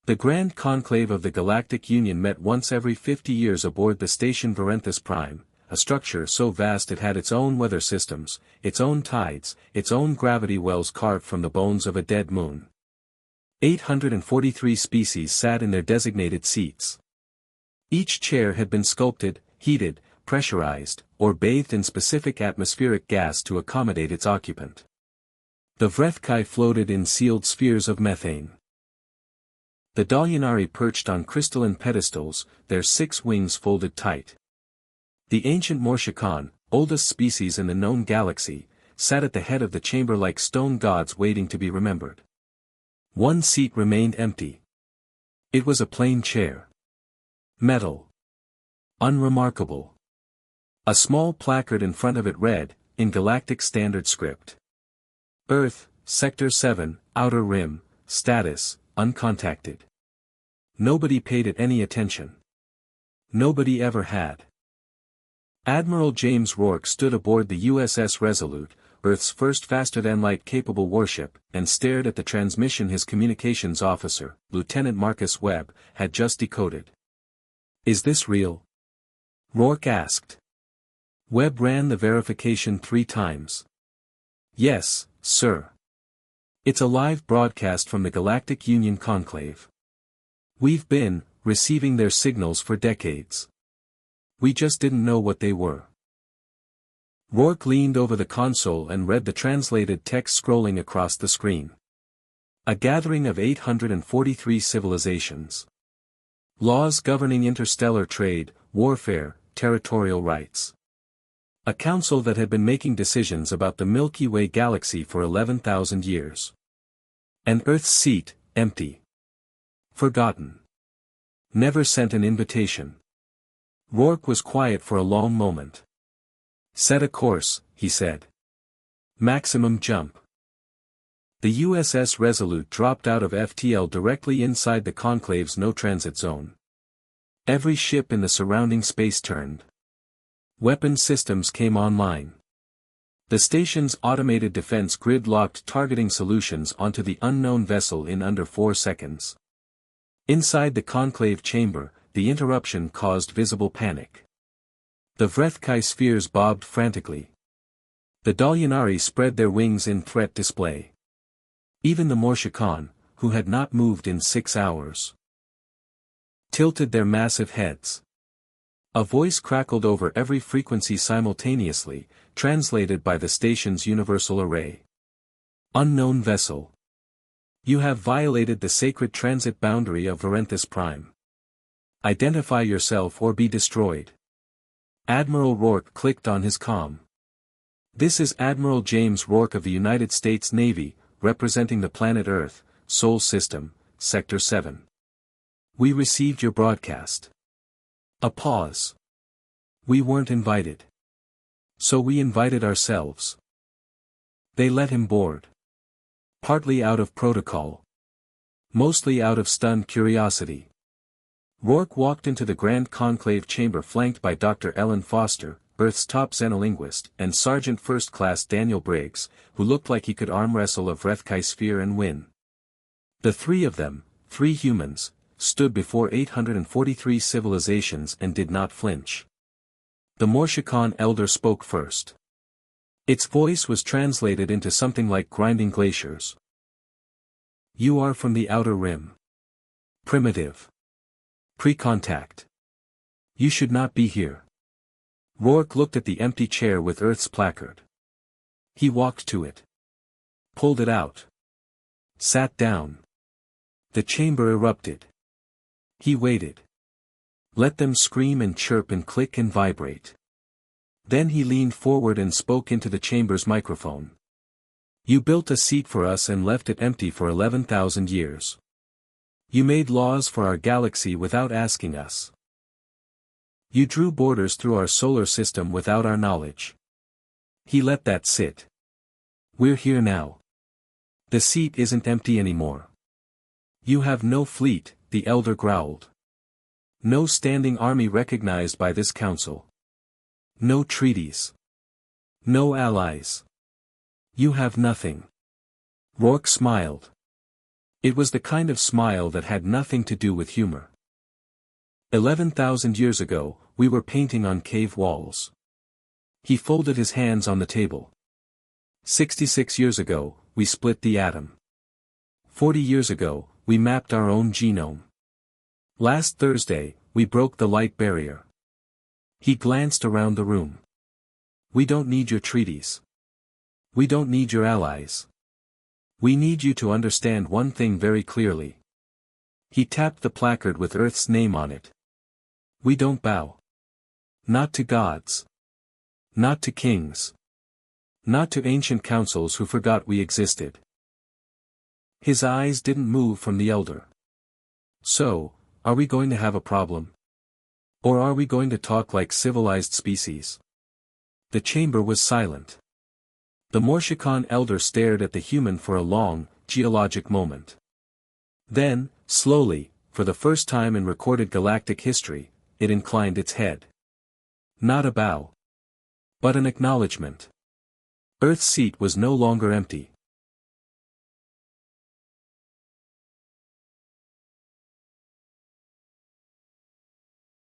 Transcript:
The Grand Conclave of the Galactic Union met once every 50 years aboard the station Varenthus Prime, a structure so vast it had its own weather systems, its own tides, its own gravity wells carved from the bones of a dead moon. 843 species sat in their designated seats. Each chair had been sculpted, heated, pressurized, or bathed in specific atmospheric gas to accommodate its occupant. The Vrethkai floated in sealed spheres of methane. The Dalyanari perched on crystalline pedestals, their 6 wings folded tight. The ancient Morshikan, oldest species in the known galaxy, sat at the head of the chamber like stone gods waiting to be remembered. One seat remained empty. It was a plain chair. Metal. Unremarkable. A small placard in front of it read, in Galactic Standard Script. Earth, Sector 7, Outer Rim, status, uncontacted. Nobody paid it any attention. Nobody ever had. Admiral James Rourke stood aboard the USS Resolute, Earth's first faster-than-light capable warship, and stared at the transmission his communications officer, Lieutenant Marcus Webb, had just decoded. "Is this real?" Rourke asked. Webb ran the verification 3 times. "Yes, sir. It's a live broadcast from the Galactic Union Conclave. We've been receiving their signals for decades. We just didn't know what they were." Rourke leaned over the console and read the translated text scrolling across the screen. A gathering of 843 civilizations. Laws governing interstellar trade, warfare, territorial rights. A council that had been making decisions about the Milky Way galaxy for 11,000 years. And Earth's seat, empty. Forgotten. Never sent an invitation. Rourke was quiet for a long moment. "Set a course," he said. "Maximum jump." The USS Resolute dropped out of FTL directly inside the Conclave's no-transit zone. Every ship in the surrounding space turned. Weapon systems came online. The station's automated defense grid locked targeting solutions onto the unknown vessel in under 4 seconds. Inside the conclave chamber, the interruption caused visible panic. The Vrethkai spheres bobbed frantically. The Dalyanari spread their wings in threat display. Even the Morshikan, who had not moved in 6 hours, tilted their massive heads. A voice crackled over every frequency simultaneously, translated by the station's universal array. "Unknown vessel. You have violated the sacred transit boundary of Varenthus Prime. Identify yourself or be destroyed." Admiral Rourke clicked on his comm. "This is Admiral James Rourke of the United States Navy, representing the planet Earth, Sol System, Sector 7. We received your broadcast." A pause. "We weren't invited. So we invited ourselves." They let him board. Partly out of protocol. Mostly out of stunned curiosity. Rourke walked into the Grand Conclave chamber flanked by Dr. Ellen Foster, Earth's top xenolinguist, and Sergeant First Class Daniel Briggs, who looked like he could arm wrestle a Vrethkai sphere and win. The 3 of them, 3 humans, stood before 843 civilizations and did not flinch. The Morshikan elder spoke first. Its voice was translated into something like grinding glaciers. "You are from the Outer Rim. Primitive. Pre-contact. You should not be here." Rourke looked at the empty chair with Earth's placard. He walked to it. Pulled it out. Sat down. The chamber erupted. He waited. Let them scream and chirp and click and vibrate. Then he leaned forward and spoke into the chamber's microphone. "You built a seat for us and left it empty for 11,000 years. You made laws for our galaxy without asking us. You drew borders through our solar system without our knowledge. He let that sit. We're here now. The seat isn't empty anymore. You have no fleet," the elder growled. "No standing army recognized by this council. No treaties. No allies. You have nothing." Rourke smiled. It was the kind of smile that had nothing to do with humor. 11,000 years ago, we were painting on cave walls. He folded his hands on the table. 66 years ago, we split the atom. 40 years ago, we mapped our own genome. Last Thursday, we broke the light barrier. He glanced around the room. We don't need your treaties. We don't need your allies. We need you to understand one thing very clearly. He tapped the placard with Earth's name on it. We don't bow. Not to gods. Not to kings. Not to ancient councils who forgot we existed. His eyes didn't move from the elder. So, are we going to have a problem? Or are we going to talk like civilized species? The chamber was silent. The Morshikan elder stared at the human for a long, geologic moment. Then, slowly, for the first time in recorded galactic history, it inclined its head. Not a bow. But an acknowledgement. Earth's seat was no longer empty.